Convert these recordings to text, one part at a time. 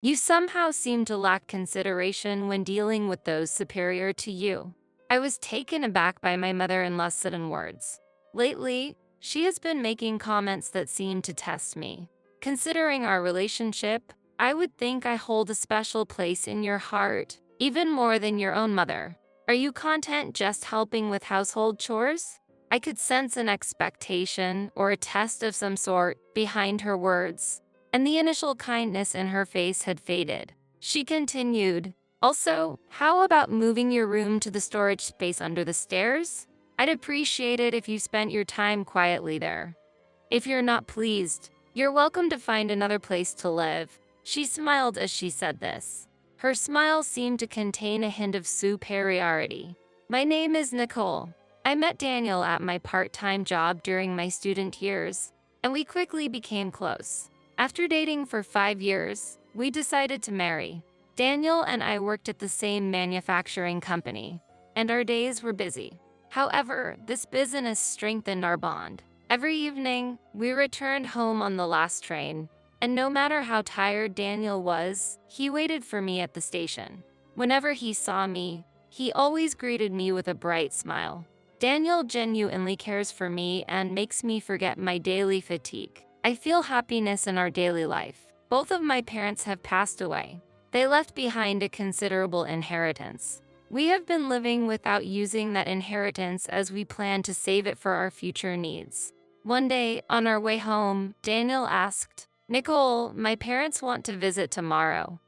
You somehow seem to lack consideration when dealing with those superior to you. I was taken aback by my mother-in-law's sudden words. Lately, she has been making comments that seem to test me. Considering our relationship, I would think I hold a special place in your heart, even more than your own mother. Are you content just helping with household chores? I could sense an expectation or a test of some sort behind her words, and the initial kindness in her face had faded. She continued, "Also, how about moving your room to the storage space under the stairs? I'd appreciate it if you spent your time quietly there. If you're not pleased, you're welcome to find another place to live." She smiled as she said this. Her smile seemed to contain a hint of superiority. "My name is Nicole. I met Daniel at my part-time job during my student years, and we quickly became close. After dating for 5 years, we decided to marry. Daniel and I worked at the same manufacturing company, and our days were busy. However, this business strengthened our bond. Every evening, we returned home on the last train, and no matter how tired Daniel was, he waited for me at the station. Whenever he saw me, he always greeted me with a bright smile. Daniel genuinely cares for me and makes me forget my daily fatigue. I feel happiness in our daily life. Both of my parents have passed away. They left behind a considerable inheritance. We have been living without using that inheritance as we plan to save it for our future needs." One day, on our way home, Daniel asked, "Nicole, my parents want to visit tomorrow.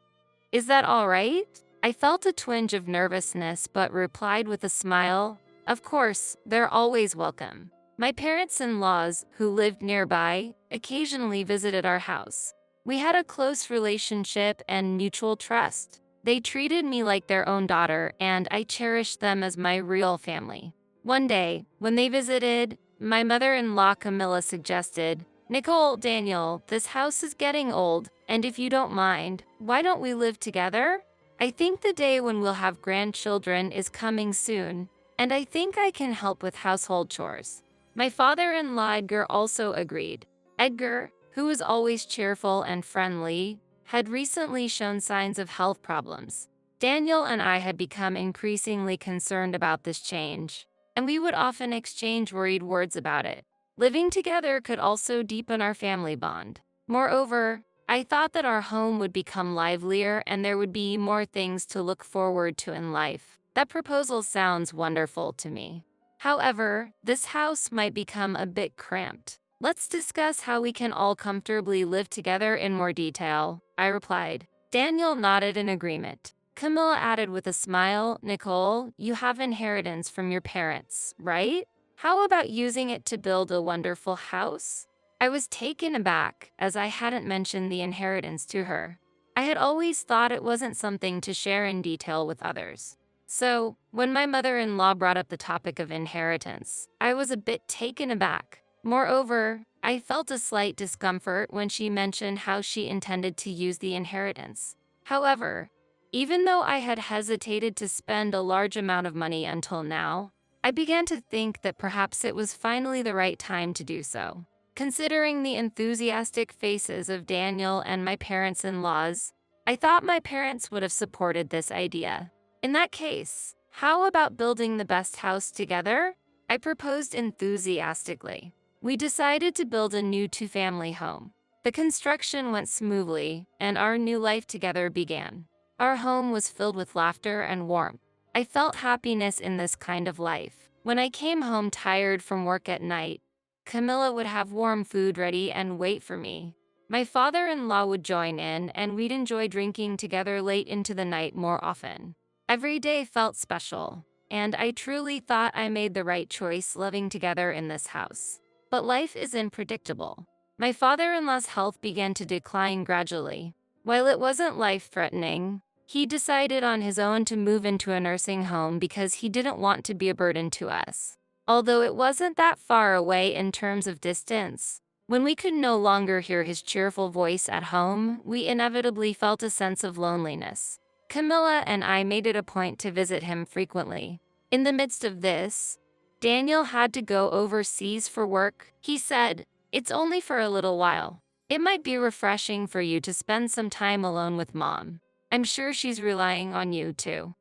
Is that all right?" I felt a twinge of nervousness but replied with a smile, "Of course, they're always welcome." My parents-in-laws, who lived nearby, occasionally visited our house. We had a close relationship and mutual trust. They treated me like their own daughter, and I cherished them as my real family. One day, when they visited, my mother-in-law Camilla suggested, "Nicole, Daniel, this house is getting old, and if you don't mind, why don't we live together? I think the day when we'll have grandchildren is coming soon, and I think I can help with household chores." My father-in-law Edgar also agreed. Edgar, who was always cheerful and friendly, had recently shown signs of health problems. Daniel and I had become increasingly concerned about this change, and we would often exchange worried words about it. Living together could also deepen our family bond. Moreover, I thought that our home would become livelier and there would be more things to look forward to in life. That proposal sounds wonderful to me. However, this house might become a bit cramped. "Let's discuss how we can all comfortably live together in more detail," I replied. Daniel nodded in agreement. Camilla added with a smile, "Nicole, you have inheritance from your parents, right? How about using it to build a wonderful house?" I was taken aback, as I hadn't mentioned the inheritance to her. I had always thought it wasn't something to share in detail with others. So, when my mother-in-law brought up the topic of inheritance, I was a bit taken aback. Moreover, I felt a slight discomfort when she mentioned how she intended to use the inheritance. However, even though I had hesitated to spend a large amount of money until now, I began to think that perhaps it was finally the right time to do so. Considering the enthusiastic faces of Daniel and my parents-in-laws, I thought my parents would have supported this idea. "In that case, how about building the best house together?" I proposed enthusiastically. We decided to build a new two-family home. The construction went smoothly, and our new life together began. Our home was filled with laughter and warmth. I felt happiness in this kind of life. When I came home tired from work at night, Camilla would have warm food ready and wait for me. My father-in-law would join in, and we'd enjoy drinking together late into the night more often. Every day felt special, and I truly thought I made the right choice living together in this house. But life is unpredictable. My father-in-law's health began to decline gradually. While it wasn't life-threatening, he decided on his own to move into a nursing home because he didn't want to be a burden to us. Although it wasn't that far away in terms of distance, when we could no longer hear his cheerful voice at home, we inevitably felt a sense of loneliness. Camilla and I made it a point to visit him frequently. In the midst of this, Daniel had to go overseas for work. He said, "It's only for a little while. It might be refreshing for you to spend some time alone with mom. I'm sure she's relying on you too.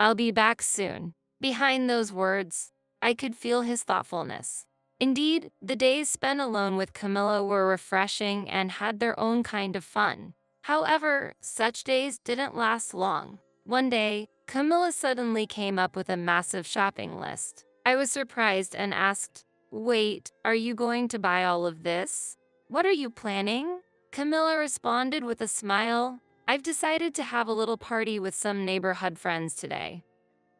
I'll be back soon. Behind those words, I could feel his thoughtfulness. Indeed, the days spent alone with Camilla were refreshing and had their own kind of fun. However, such days didn't last long. One day, Camilla suddenly came up with a massive shopping list. I was surprised and asked, "Wait, are you going to buy all of this? What are you planning?" Camilla responded with a smile, "I've decided to have a little party with some neighborhood friends today.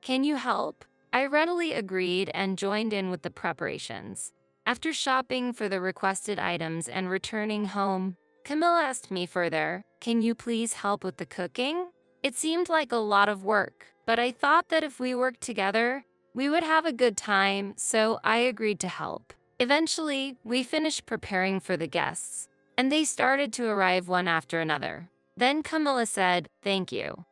Can you help?" I readily agreed and joined in with the preparations. After shopping for the requested items and returning home, Camilla asked me further, "Can you please help with the cooking?" It seemed like a lot of work, but I thought that if we worked together, we would have a good time, so I agreed to help. Eventually, we finished preparing for the guests, and they started to arrive one after another. Then Camilla said, "Thank you.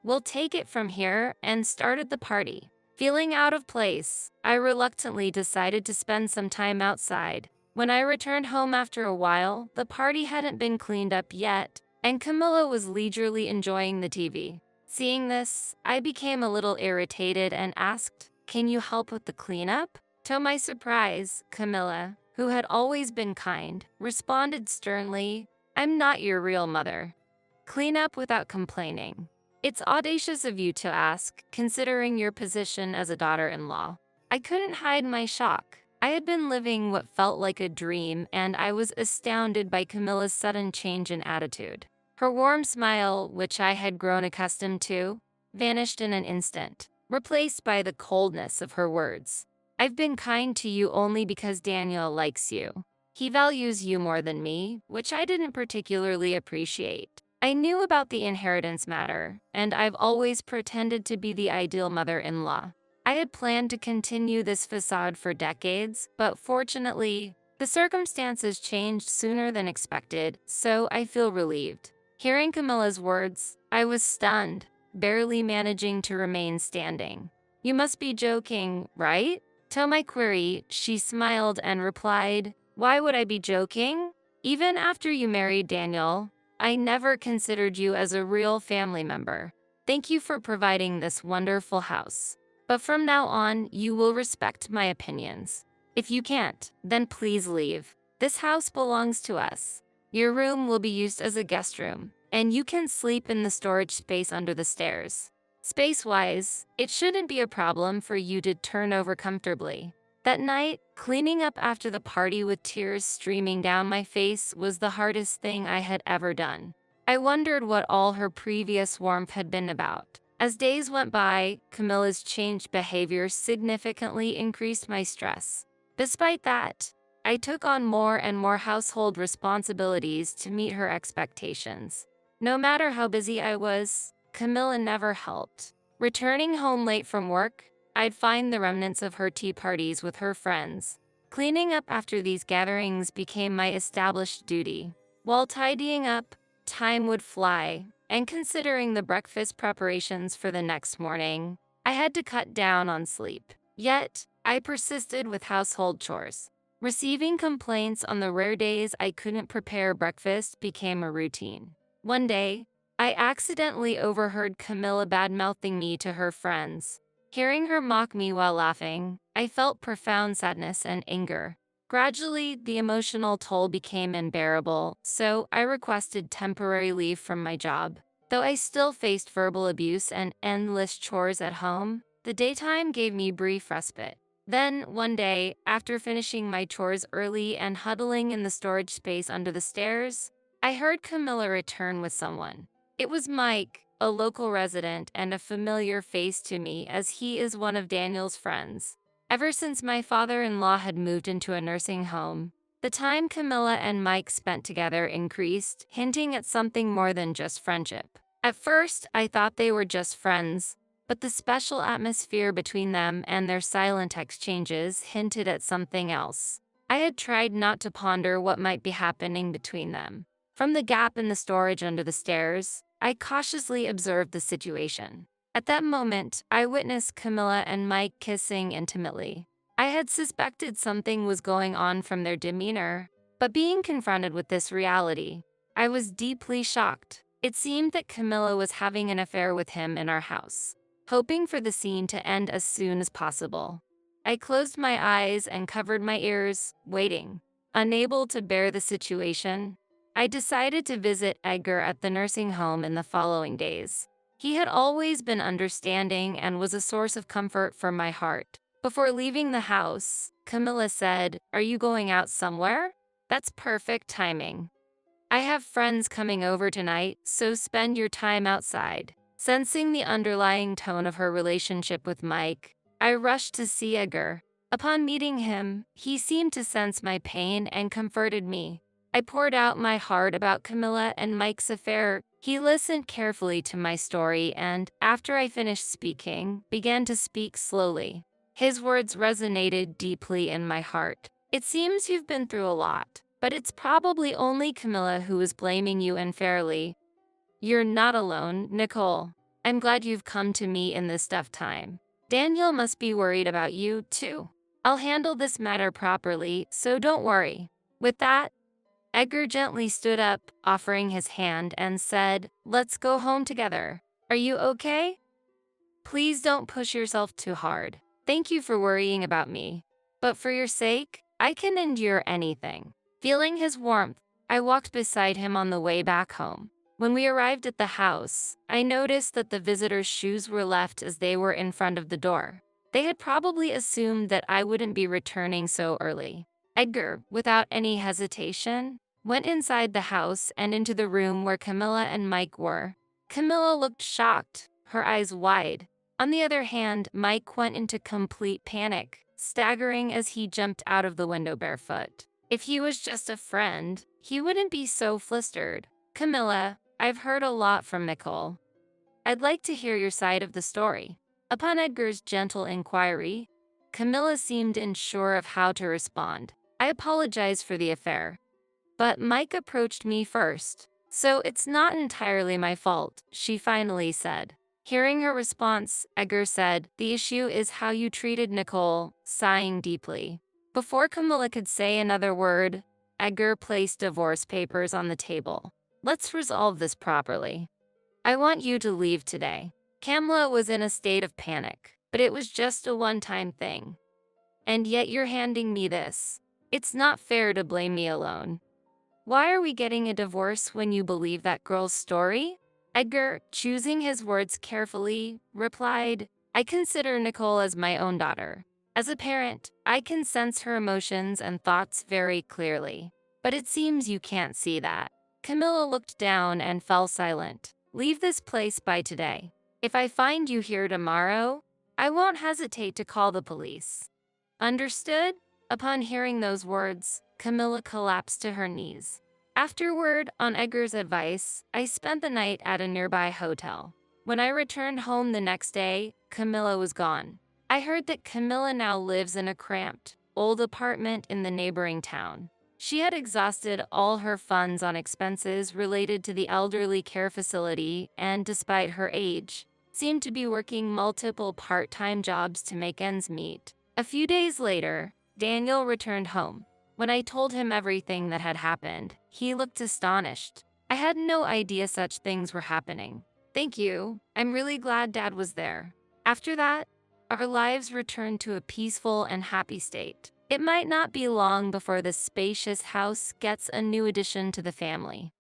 We'll take it from here," and started the party. Feeling out of place, I reluctantly decided to spend some time outside. When I returned home after a while, the party hadn't been cleaned up yet, and Camilla was leisurely enjoying the TV. Seeing this, I became a little irritated and asked, "Can you help with the cleanup?" To my surprise, Camilla, who had always been kind, responded sternly, "I'm not your real mother. Clean up without complaining. It's audacious of you to ask, considering your position as a daughter-in-law." I couldn't hide my shock. I had been living what felt like a dream, and I was astounded by Camilla's sudden change in attitude. Her warm smile, which I had grown accustomed to, vanished in an instant, replaced by the coldness of her words. "I've been kind to you only because Daniel likes you. He values you more than me, which I didn't particularly appreciate. I knew about the inheritance matter, and I've always pretended to be the ideal mother-in-law. I had planned to continue this facade for decades, but fortunately, the circumstances changed sooner than expected, so I feel relieved." Hearing Camilla's words, I was stunned, barely managing to remain standing. "You must be joking, right?" To my query, she smiled and replied, "Why would I be joking? Even after you married Daniel, I never considered you as a real family member. Thank you for providing this wonderful house. But from now on, you will respect my opinions. If you can't, then please leave. This house belongs to us. Your room will be used as a guest room, and you can sleep in the storage space under the stairs. Space-wise, it shouldn't be a problem for you to turn over comfortably." That night, cleaning up after the party with tears streaming down my face was the hardest thing I had ever done. I wondered what all her previous warmth had been about. As days went by, Camilla's changed behavior significantly increased my stress. Despite that, I took on more and more household responsibilities to meet her expectations. No matter how busy I was, Camilla never helped. Returning home late from work, I'd find the remnants of her tea parties with her friends. Cleaning up after these gatherings became my established duty. While tidying up, time would fly, and considering the breakfast preparations for the next morning, I had to cut down on sleep. Yet, I persisted with household chores. Receiving complaints on the rare days I couldn't prepare breakfast became a routine. One day, I accidentally overheard Camilla bad-mouthing me to her friends. Hearing her mock me while laughing, I felt profound sadness and anger. Gradually, the emotional toll became unbearable, so I requested temporary leave from my job. Though I still faced verbal abuse and endless chores at home, the daytime gave me brief respite. Then, one day, after finishing my chores early and huddling in the storage space under the stairs, I heard Camilla return with someone. It was Mike, a local resident and a familiar face to me as he is one of Daniel's friends. Ever since my father-in-law had moved into a nursing home, the time Camilla and Mike spent together increased, hinting at something more than just friendship. At first, I thought they were just friends, but the special atmosphere between them and their silent exchanges hinted at something else. I had tried not to ponder what might be happening between them. From the gap in the storage under the stairs, I cautiously observed the situation. At that moment, I witnessed Camilla and Mike kissing intimately. I had suspected something was going on from their demeanor, But being confronted with this reality, I was deeply shocked. It seemed that Camilla was having an affair with him in our house. Hoping for the scene to end as soon as possible, I closed my eyes and covered my ears, waiting. Unable to bear the situation, I decided to visit Edgar at the nursing home in the following days. He had always been understanding and was a source of comfort for my heart. Before leaving the house, Camilla said, "Are you going out somewhere?" "That's perfect timing. I have friends coming over tonight, so spend your time outside." Sensing the underlying tone of her relationship with Mike, I rushed to see Edgar. Upon meeting him, he seemed to sense my pain and comforted me. I poured out my heart about Camilla and Mike's affair. He listened carefully to my story and, after I finished speaking, began to speak slowly. His words resonated deeply in my heart. "It seems you've been through a lot, but it's probably only Camilla who is blaming you unfairly. You're not alone, Nicole. I'm glad you've come to me in this tough time. Daniel must be worried about you, too. I'll handle this matter properly, so don't worry." With that, Edgar gently stood up, offering his hand, and said, "Let's go home together. Are you okay? Please don't push yourself too hard. Thank you for worrying about me. But for your sake, I can endure anything." Feeling his warmth, I walked beside him on the way back home. When we arrived at the house, I noticed that the visitors' shoes were left as they were in front of the door. They had probably assumed that I wouldn't be returning so early. Edgar, without any hesitation, went inside the house and into the room where Camilla and Mike were. Camilla looked shocked, her eyes wide. On the other hand, Mike went into complete panic, staggering as he jumped out of the window barefoot. If he was just a friend, he wouldn't be so flustered. "Camilla, I've heard a lot from Nicole. I'd like to hear your side of the story." Upon Edgar's gentle inquiry, Camilla seemed unsure of how to respond. I apologized for the affair, but Mike approached me first. "So it's not entirely my fault," she finally said. Hearing her response, Edgar said, "The issue is how you treated Nicole," sighing deeply. Before Camilla could say another word, Edgar placed divorce papers on the table. "Let's resolve this properly. I want you to leave today." Camilla was in a state of panic, but it was just a one-time thing. "And yet you're handing me this. It's not fair to blame me alone. Why are we getting a divorce when you believe that girl's story?" Edgar, choosing his words carefully, replied, "I consider Nicole as my own daughter. As a parent, I can sense her emotions and thoughts very clearly. But it seems you can't see that." Camilla looked down and fell silent. "Leave this place by today. If I find you here tomorrow, I won't hesitate to call the police. Understood?" Upon hearing those words, Camilla collapsed to her knees. Afterward, on Edgar's advice, I spent the night at a nearby hotel. When I returned home the next day, Camilla was gone. I heard that Camilla now lives in a cramped, old apartment in the neighboring town. She had exhausted all her funds on expenses related to the elderly care facility and, despite her age, seemed to be working multiple part-time jobs to make ends meet. A few days later, Daniel returned home. When I told him everything that had happened, he looked astonished. "I had no idea such things were happening." "Thank you. I'm really glad Dad was there." After that, our lives returned to a peaceful and happy state. It might not be long before this spacious house gets a new addition to the family.